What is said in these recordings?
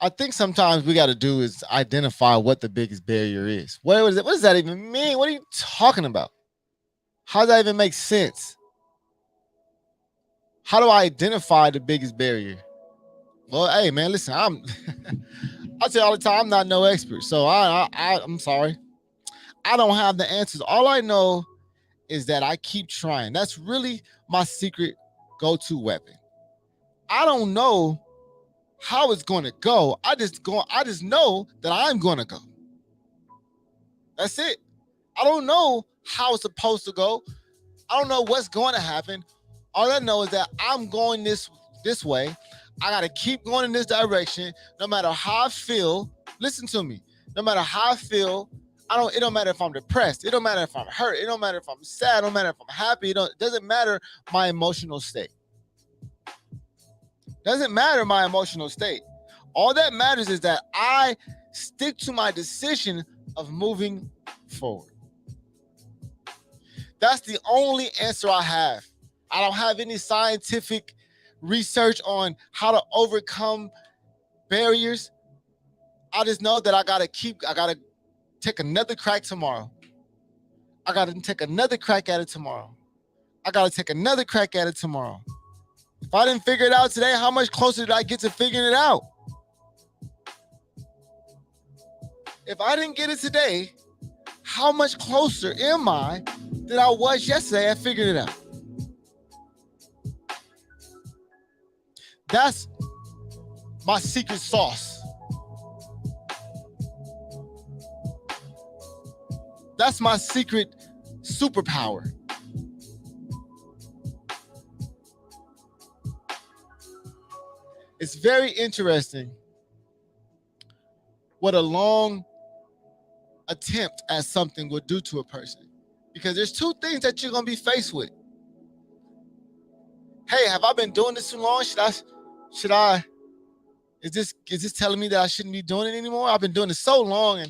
I think sometimes we got to do is identify what the biggest barrier is. What does that even mean? What are you talking about? How does that even make sense? How do I identify the biggest barrier? Well, hey man, listen, I tell you all the time, I'm not no expert, so I'm sorry, I don't have the answers. All I know is that I keep trying. That's really my secret go-to weapon. I don't know how it's going to go. I just know that I'm going to go. That's it. I don't know how it's supposed to go. I don't know what's going to happen. All I know is that I'm going this way. I got to keep going in this direction no matter how I feel. Listen to me. No matter how I feel, it don't matter if I'm depressed. It don't matter if I'm hurt. It don't matter if I'm sad. It don't matter if I'm happy. It doesn't matter my emotional state. Doesn't matter my emotional state. All that matters is that I stick to my decision of moving forward. That's the only answer I have. I don't have any scientific research on how to overcome barriers. I just know that I gotta take another crack tomorrow. I gotta take another crack at it tomorrow. I gotta take another crack at it tomorrow. If I didn't figure it out today, how much closer did I get to figuring it out? If I didn't get it today, how much closer am I than I was yesterday at figuring it out? That's my secret sauce. That's my secret superpower. It's very interesting what a long attempt at something would do to a person. Because there's two things that you're going to be faced with. Hey, have I been doing this too long? Is this telling me that I shouldn't be doing it anymore? I've been doing it so long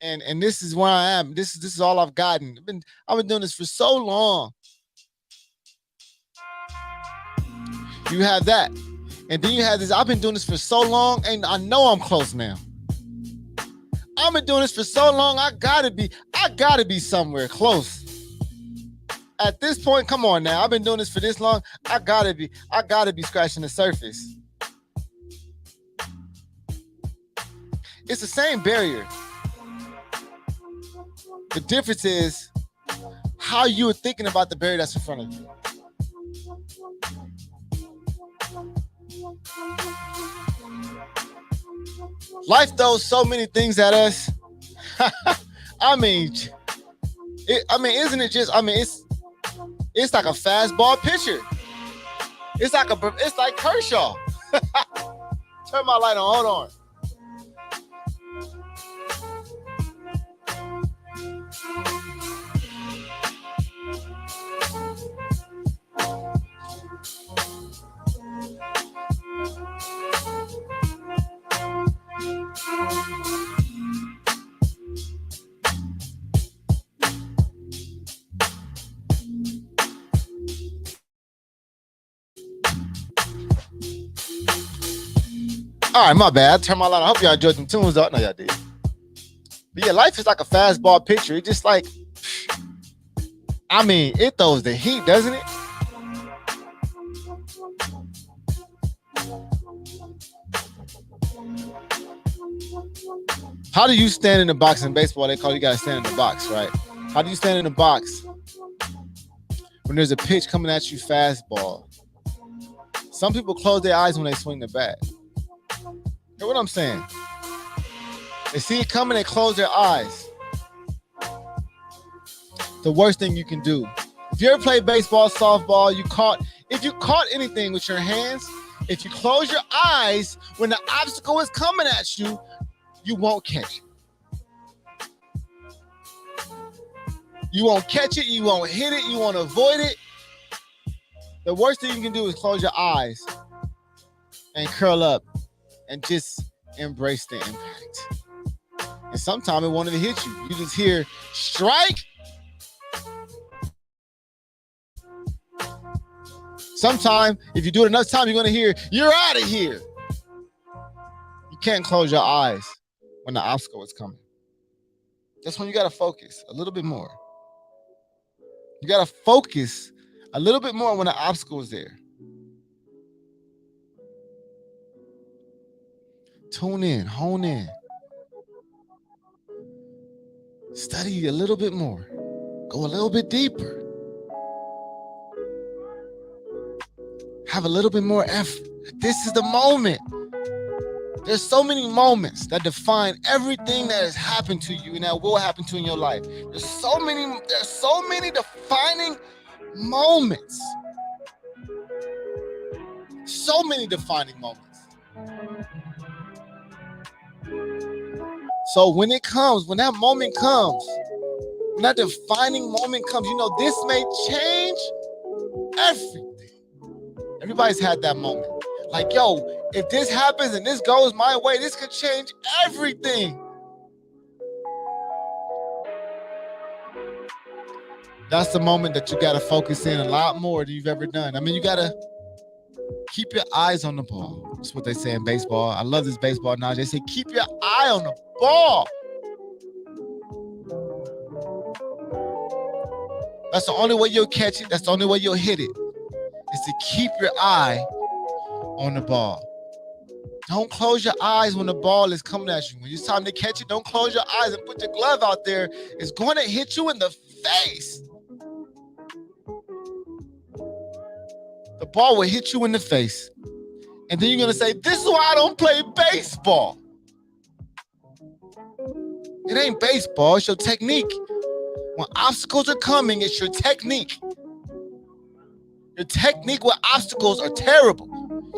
and this is where I am. This is all I've gotten. I've been doing this for so long. You have that. And then you have this, I've been doing this for so long and I know I'm close now. I've been doing this for so long, I gotta be somewhere close. At this point, come on now. I've been doing this for this long. I gotta be scratching the surface. It's the same barrier. The difference is how you are thinking about the barrier that's in front of you. Life throws so many things at us. Isn't it just? It's like a fastball pitcher. It's like Kershaw. Turn my light on. Hold on. All right, my bad. Turn my light on. I hope y'all enjoyed some tunes out. No, y'all did. But yeah, life is like a fastball pitcher. It just like, it throws the heat, doesn't it? How do you stand in the box in baseball? They call you gotta stand in the box, right? How do you stand in the box when there's a pitch coming at you fastball? Some people close their eyes when they swing the bat. Hear what I'm saying? They see it coming, they close their eyes. The worst thing you can do. If you ever played baseball, softball, if you caught anything with your hands, if you close your eyes when the obstacle is coming at you, you won't catch it. You won't catch it, you won't hit it, you won't avoid it. The worst thing you can do is close your eyes and curl up and just embrace the impact. And sometimes it won't even hit you. You just hear strike. Sometimes, if you do it enough time, you're going to hear, you're out of here. You can't close your eyes when the obstacle is coming. That's when you got to focus a little bit more. You got to focus a little bit more when the obstacle is there. Tune in, hone in. Study a little bit more. Go a little bit deeper. Have a little bit more effort. This is the moment. There's so many moments that define everything that has happened to you and that will happen to you in your life. There's so many defining moments. So many defining moments. So when that moment comes, when that defining moment comes, this may change everything. Everybody's had that moment. Like, yo, if this happens and this goes my way, this could change everything. That's the moment that you got to focus in a lot more than you've ever done. I mean, you got to keep your eyes on the ball. That's what they say in baseball. I love this baseball knowledge. They say, keep your eye on the ball. That's the only way you'll catch it. That's the only way you'll hit it, is to keep your eye on the ball. Don't close your eyes when the ball is coming at you. When it's time to catch it, don't close your eyes and put your glove out there. It's going to hit you in the face. The ball will hit you in the face. And then you're going to say, this is why I don't play baseball. It ain't baseball. It's your technique. When obstacles are coming, it's your technique. Your technique with obstacles are terrible.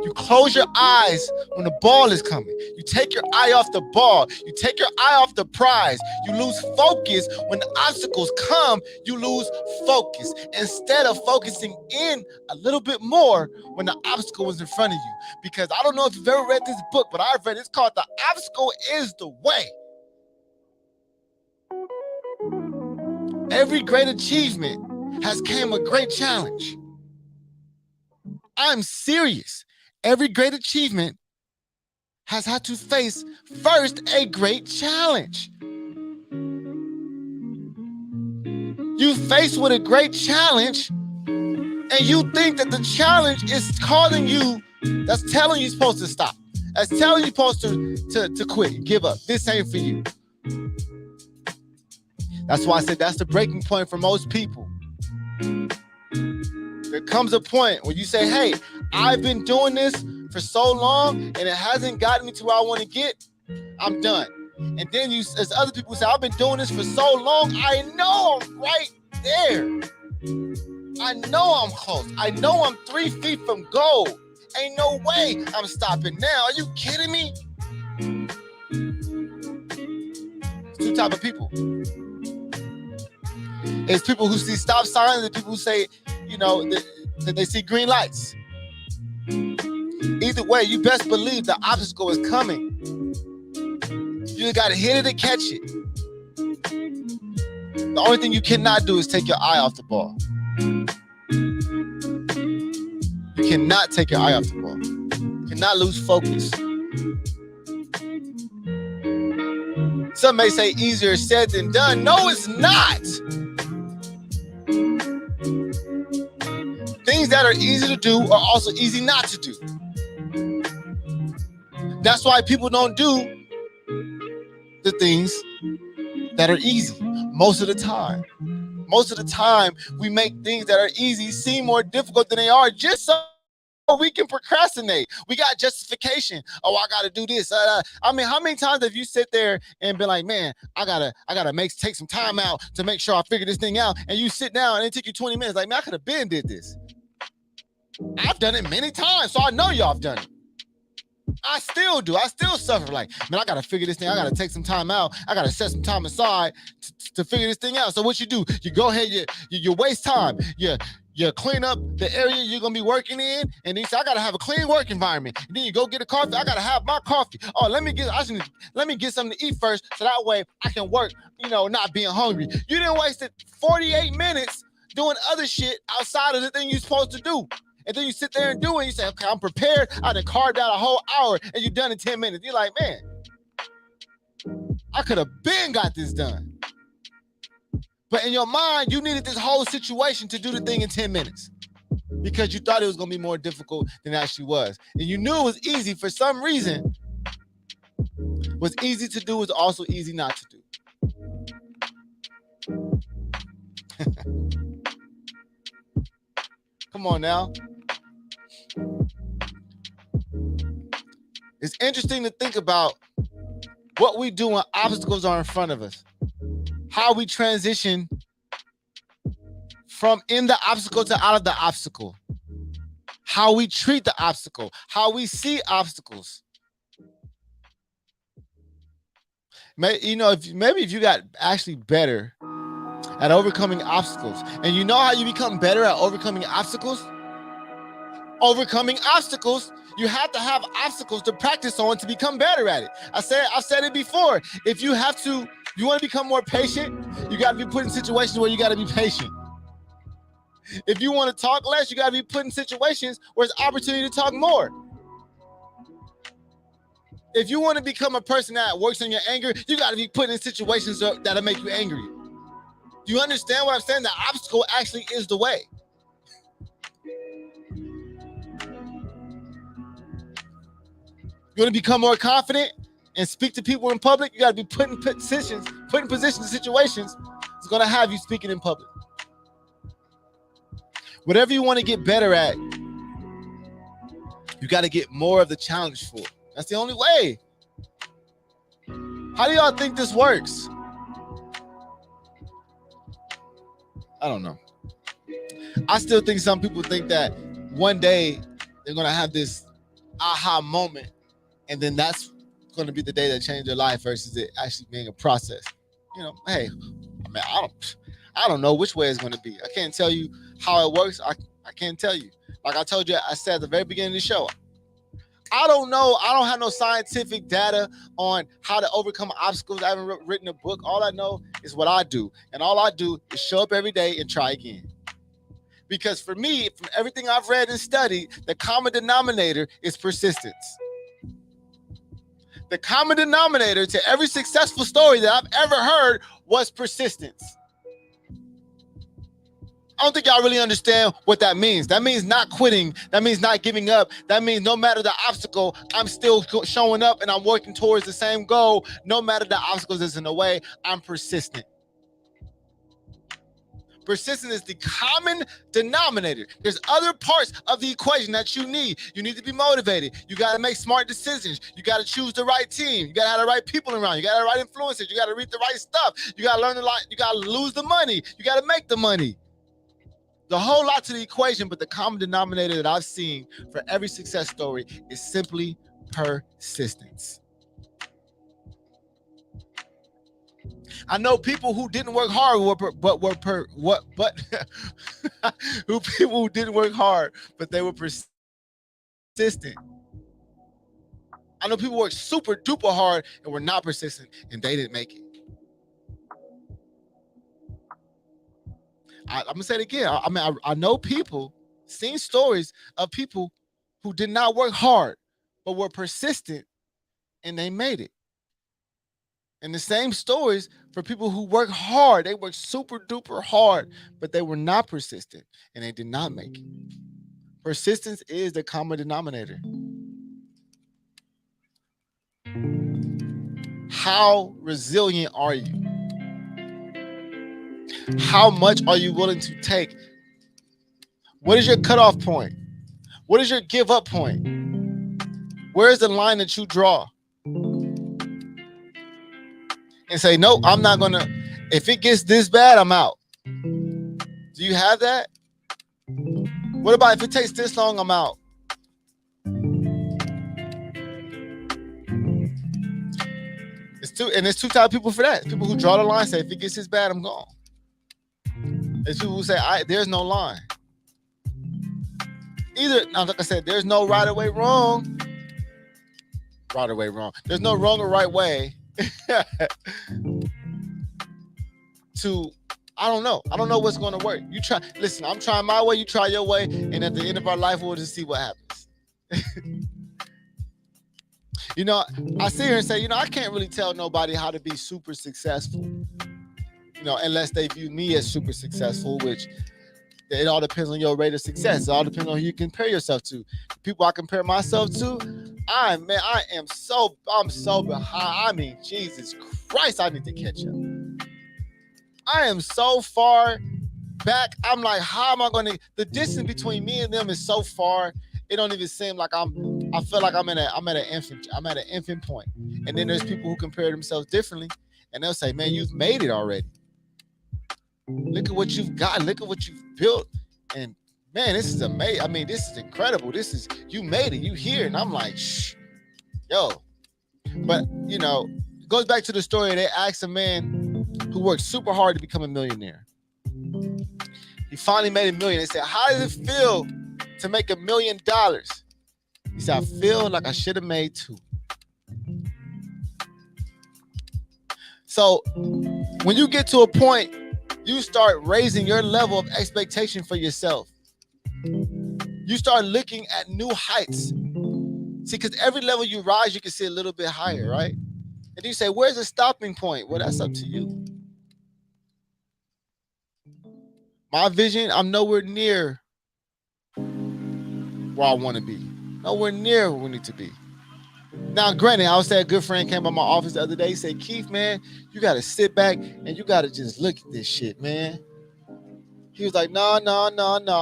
You close your eyes when the ball is coming. You take your eye off the ball. You take your eye off the prize. You lose focus. When the obstacles come, you lose focus. Instead of focusing in a little bit more when the obstacle was in front of you. Because I don't know if you've ever read this book, but I've read it. It's called The Obstacle is the Way. Every great achievement has came a great challenge. I'm serious. Every great achievement has had to face first a great challenge. You face with a great challenge and you think that the challenge is calling you, that's telling you supposed to stop. That's telling you supposed to quit, give up. This ain't for you. That's why I said that's the breaking point for most people. There comes a point where you say, hey, I've been doing this for so long and it hasn't gotten me to where I want to get. I'm done. And then as other people say, I've been doing this for so long, I know I'm right there. I know I'm close. I know I'm 3 feet from goal. Ain't no way I'm stopping now. Are you kidding me? It's two types of people. It's people who see stop signs and people who say, that they see green lights. Either way, you best believe the obstacle is coming. You got to hit it and catch it. The only thing you cannot do is take your eye off the ball. You cannot take your eye off the ball. You cannot lose focus. Some may say easier said than done. No, it's not. Things that are easy to do are also easy not to do. That's why people don't do the things that are easy most of the time. Most of the time, we make things that are easy seem more difficult than they are just so we can procrastinate. We got justification. Oh, I got to do this. I mean, how many times have you sit there and been like, man, I gotta take some time out to make sure I figure this thing out. And you sit down and it took you 20 minutes. Like, man, I could have been did this. I've done it many times, so I know y'all have done it. I still do. I still suffer. Like, man, I got to figure this thing. I got to take some time out. I got to set some time aside to figure this thing out. So what you do, you go ahead, you waste time. You clean up the area you're going to be working in. And then you say, I got to have a clean work environment. And then you go get a coffee. I got to have my coffee. Oh, let me get something to eat first. So that way I can work, not being hungry. You didn't waste 48 minutes doing other shit outside of the thing you're supposed to do. And then you sit there and do it. And you say, okay, I'm prepared. I done carved out a whole hour and you're done in 10 minutes. You're like, man, I could have been got this done. But in your mind, you needed this whole situation to do the thing in 10 minutes because you thought it was going to be more difficult than it actually was. And you knew it was easy for some reason. What's easy to do is also easy not to do. Come on now. It's interesting to think about what we do when obstacles are in front of us. How we transition from in the obstacle to out of the obstacle. How we treat the obstacle. How we see obstacles. Maybe if you got actually better at overcoming obstacles, and you know how you become better at overcoming obstacles? Overcoming obstacles, you have to have obstacles to practice on to become better at it. I've said it before. If you want to become more patient, you got to be put in situations where you got to be patient. If you want to talk less, you got to be put in situations where it's opportunity to talk more. If you want to become a person that works on your anger, you got to be put in situations that'll make you angry. Do you understand what I'm saying? The obstacle actually is the way. You want to become more confident and speak to people in public, you got to be put in positions in situations that's going to have you speaking in public. Whatever you want to get better at, you got to get more of the challenge for it. That's the only way. How do y'all think this works? I don't know. I still think some people think that one day they're going to have this aha moment, and then that's going to be the day that changed their life versus it actually being a process. Hey, man, I don't know which way it's going to be. I can't tell you how it works. I can't tell you. Like I told you, I said at the very beginning of the show, I don't know. I don't have no scientific data on how to overcome obstacles. I haven't written a book. All I know is what I do. And all I do is show up every day and try again. Because for me, from everything I've read and studied, the common denominator is persistence. The common denominator to every successful story that I've ever heard was persistence. I don't think y'all really understand what that means. That means not quitting. That means not giving up. That means no matter the obstacle, I'm still showing up and I'm working towards the same goal. No matter the obstacles that's in the way, I'm persistent. Persistence is the common denominator. There's other parts of the equation that you need. You need to be motivated. You got to make smart decisions. You got to choose the right team. You got to have the right people around. You got the right influencers. You got to read the right stuff. You got to learn a lot. You got to lose the money. You got to make the money. The whole lot to the equation, but the common denominator that I've seen for every success story is simply persistence. I know people who didn't work hard people who didn't work hard, but they were persistent. I know people worked super duper hard and were not persistent, and they didn't make it. I'm gonna say it again. I know people, seen stories of people who did not work hard, but were persistent, and they made it. And the same stories for people who work hard. They worked super duper hard, but they were not persistent, and they did not make it. Persistence is the common denominator. How resilient are you? How much are you willing to take? What is your cutoff point? What is your give up point? Where is the line that you draw? And say, no, I'm not going to. If it gets this bad, I'm out. Do you have that? What about if it takes this long, I'm out? There's two types of people for that. People who draw the line, say, if it gets this bad, I'm gone. There's people who say, there's no line. Like I said, there's no right or way wrong. Right or way wrong. There's no wrong or right way to I don't know. I don't know what's going to work. You try. Listen, I'm trying my way. You try your way, and at the end of our life, we'll just see what happens. You know, I sit here and say, I can't really tell nobody how to be super successful. Unless they view me as super successful, which it all depends on your rate of success. It all depends on who you compare yourself to. The people I compare myself to, I'm so behind. I mean, Jesus Christ, I need to catch up. I am so far back. I'm like, how am I going to? The distance between me and them is so far. It don't even seem like I feel like I'm at an infant point. And then there's people who compare themselves differently, and they'll say, "Man, you've made it already. Look at what you've got. Look at what you've built. And man, this is amazing. I mean, this is incredible. You made it. You here." And I'm like, shh, yo. But, it goes back to the story. They asked a man who worked super hard to become a millionaire. He finally made $1 million. They said, how does it feel to make $1 million? He said, I feel like I should have made 2. So when you get to a point, you start raising your level of expectation for yourself. You start looking at new heights. See, because every level you rise, you can see a little bit higher, right? And you say, where's the stopping point? Well, that's up to you. My vision, I'm nowhere near where I want to be. Nowhere near where we need to be. Now, granted, I would say a good friend came by my office the other day. He said, Keith, man, you got to sit back and you got to just look at this shit, man. He was like, no,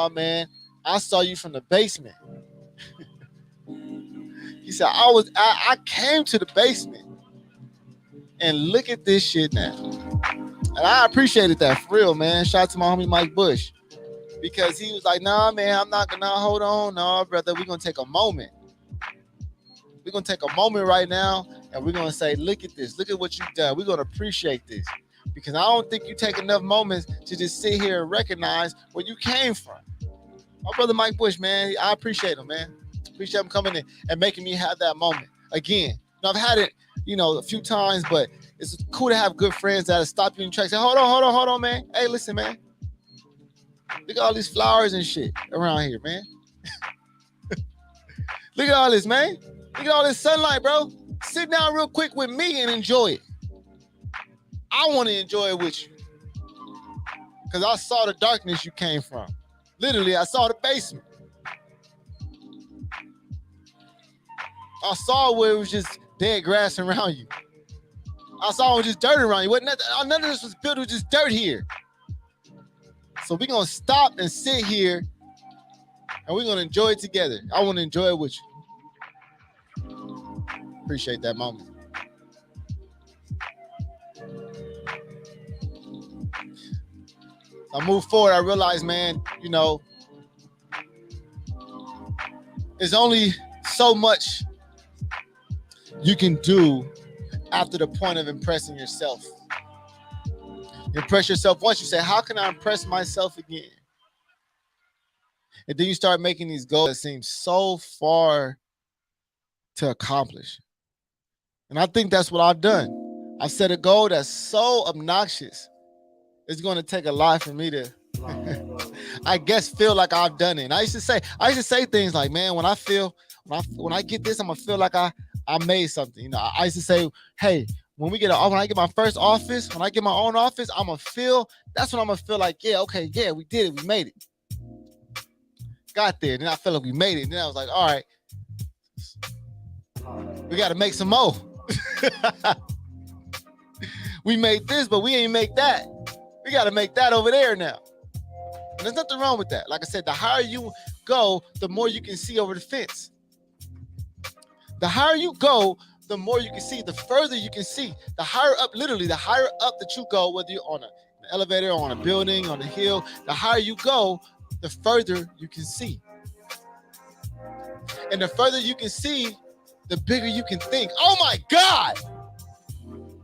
man. I saw you from the basement. He said, I came to the basement and look at this shit now. And I appreciated that for real, man. Shout out to my homie Mike Bush. Because he was like, nah, man, I'm not gonna hold on. No, brother, we're gonna take a moment. We're going to take a moment right now and we're going to say, look at this. Look at what you've done. We're going to appreciate this. Because I don't think you take enough moments to just sit here and recognize where you came from. My brother Mike Bush, man, I appreciate him, man. Appreciate him coming in and making me have that moment. Again, I've had it, a few times, but it's cool to have good friends that'll stop you in tracks. Say, hold on, man. Hey, listen, man. Look at all these flowers and shit around here, man. Look at all this, man. Look at all this sunlight, bro. Sit down real quick with me and enjoy it. I want to enjoy it with you. Because I saw the darkness you came from. Literally, I saw the basement. I saw where it was just dead grass around you. I saw it was just dirt around you. None of this was built, it was just dirt here. So we're going to stop and sit here and we're going to enjoy it together. I want to enjoy it with you. Appreciate that moment. I move forward. I realize, man, there's only so much you can do after the point of impressing yourself. You impress yourself once, you say, how can I impress myself again? And then you start making these goals that seem so far to accomplish. And I think that's what I've done. I've set a goal that's so obnoxious. It's going to take a lot for me to, I guess, feel like I've done it. And I used to say things like, man, when I get this, I'm going to feel like I made something. I used to say, hey, when I get my first office, when I get my own office, that's when I'm going to feel like, yeah, okay, yeah, we did it. We made it. Got there. Then I felt like we made it. And then I was like, all right, we got to make some more. We made this, but we ain't make that. We got to make that over there now. And there's nothing wrong with that. Like I said, the higher you go, the more you can see over the fence. The higher you go, the more you can see, the further you can see. The higher up, literally, the higher up that you go, whether you're on an elevator, on a building, on a hill, the higher you go, the further you can see. And the further you can see, the bigger you can think. Oh my God!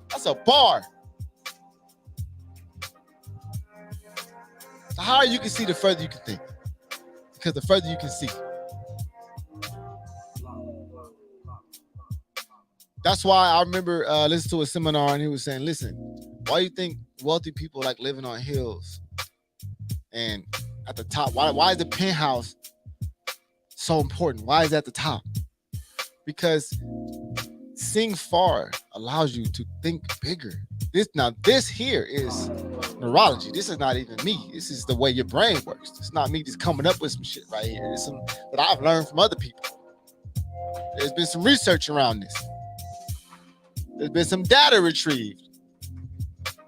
That's a bar. The higher you can see, the further you can think. Because the further you can see. That's why I remember listening to a seminar and he was saying, listen, Why do you think wealthy people like living on hills and at the top? Why is the penthouse so important? Why is it at the top? Because seeing far allows you to think bigger. This here is neurology. This is not even me. This is the way your brain works. It's not me just coming up with some shit right here. It's some that I've learned from other people. There's been some research around this. There's been some data retrieved.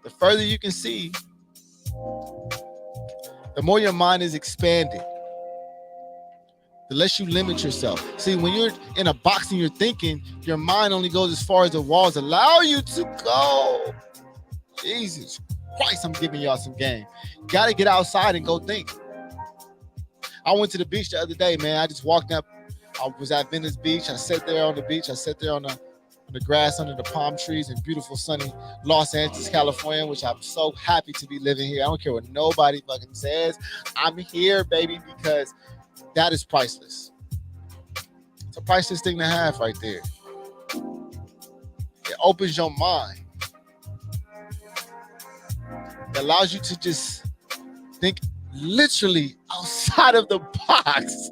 The further you can see, the more your mind is expanded. The less you limit yourself. See, when you're in a box and you're thinking, your mind only goes as far as the walls allow you to go. Jesus Christ, I'm giving y'all some game. You gotta get outside and go think. I went to the beach the other day, man. I just walked up. I was at Venice Beach. I sat there on the beach. I sat there on the grass under the palm trees in beautiful sunny Los Angeles, California, which I'm so happy to be living here. I don't care what nobody fucking says. I'm here, baby, because that is priceless. It's a priceless thing to have right there. It opens your mind. It allows you to just think literally outside of the box.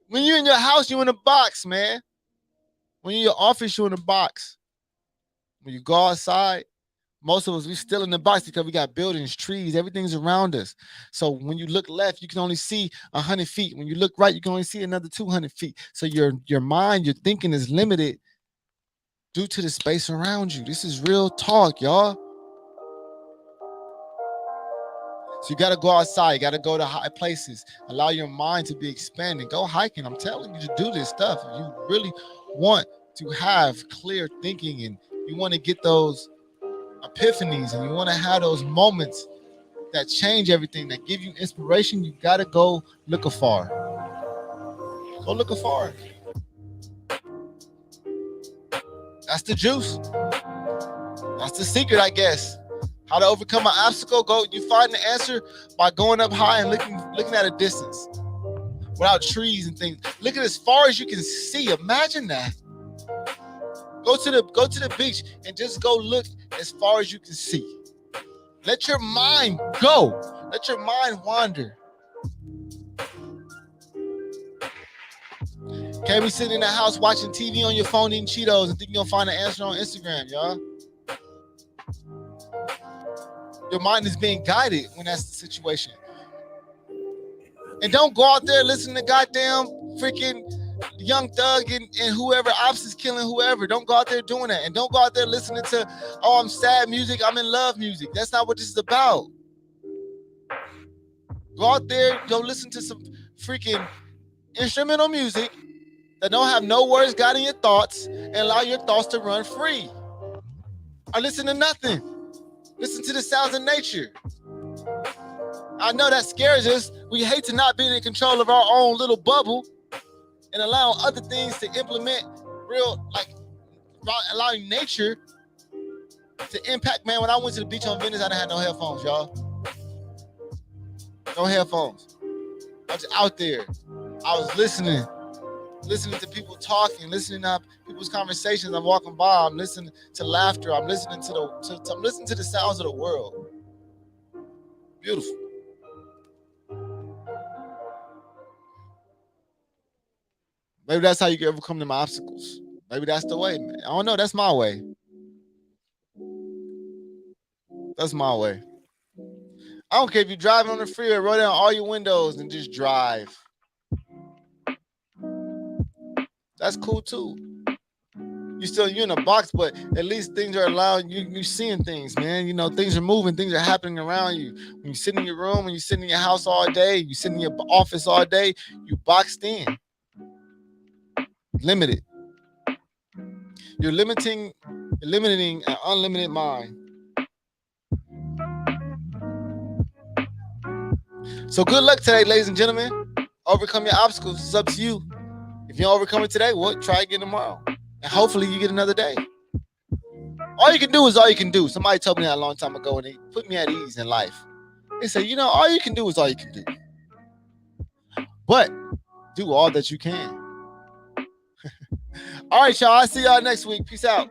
When you're in your house, you're in a box, man. When you're in your office, you're in a box. When you go outside, most of us, we still in the box because we got buildings, trees, everything's around us. So when you look left, you can only see 100 feet. When you look right, you can only see another 200 feet. So your mind, your thinking is limited due to the space around you. This is real talk, y'all. So you got to go outside. You got to go to high places. Allow your mind to be expanded. Go hiking. I'm telling you to do this stuff. If you really want to have clear thinking and you want to get those epiphanies and you want to have those moments that change everything, that give you inspiration, you got to go look afar. Go look afar. That's the juice. That's the secret, I guess. How to overcome an obstacle? You find the answer by going up high and looking at a distance without trees and things. Looking as far as you can see. Imagine that. Go to the beach and just go look as far as you can see. Let your mind go. Let your mind wander. Can't be sitting in the house watching TV on your phone eating Cheetos and think you're gonna find an answer on Instagram, y'all. Your mind is being guided when that's the situation. And don't go out there listening to goddamn freaking Young Thug and whoever, Ops is killing whoever. Don't go out there doing that. And don't go out there listening to, oh, I'm sad music, I'm in love music. That's not what this is about. Go out there, go listen to some freaking instrumental music that don't have no words guiding your thoughts and allow your thoughts to run free. Or listen to nothing. Listen to the sounds of nature. I know that scares us. We hate to not be in control of our own little bubble and allowing other things to implement real, like allowing nature to impact. Man, when I went to the beach on Venice, I didn't have no headphones, y'all. No headphones. I was out there. I was listening to people talking, listening to people's conversations. I'm walking by. I'm listening to laughter. I'm listening to the sounds of the world. Beautiful. Maybe that's how you can overcome them obstacles. Maybe that's the way, man. I don't know. That's my way. That's my way. I don't care if you're driving on the freeway, roll down all your windows and just drive. That's cool too. You're in a box, but at least things are allowing you. You're seeing things, man. You know, things are moving, things are happening around you. When you sit in your room, when you sit in your house all day, you sit in your office all day, you boxed in. Limited. You're limiting an unlimited mind. So good luck today, ladies and gentlemen. Overcome your obstacles. It's up to you. If you don't overcome it today, well, try again tomorrow. And hopefully you get another day. All you can do is all you can do. Somebody told me that a long time ago, and they put me at ease in life. They said, all you can do is all you can do. But do all that you can. All right, y'all. I'll see y'all next week. Peace out.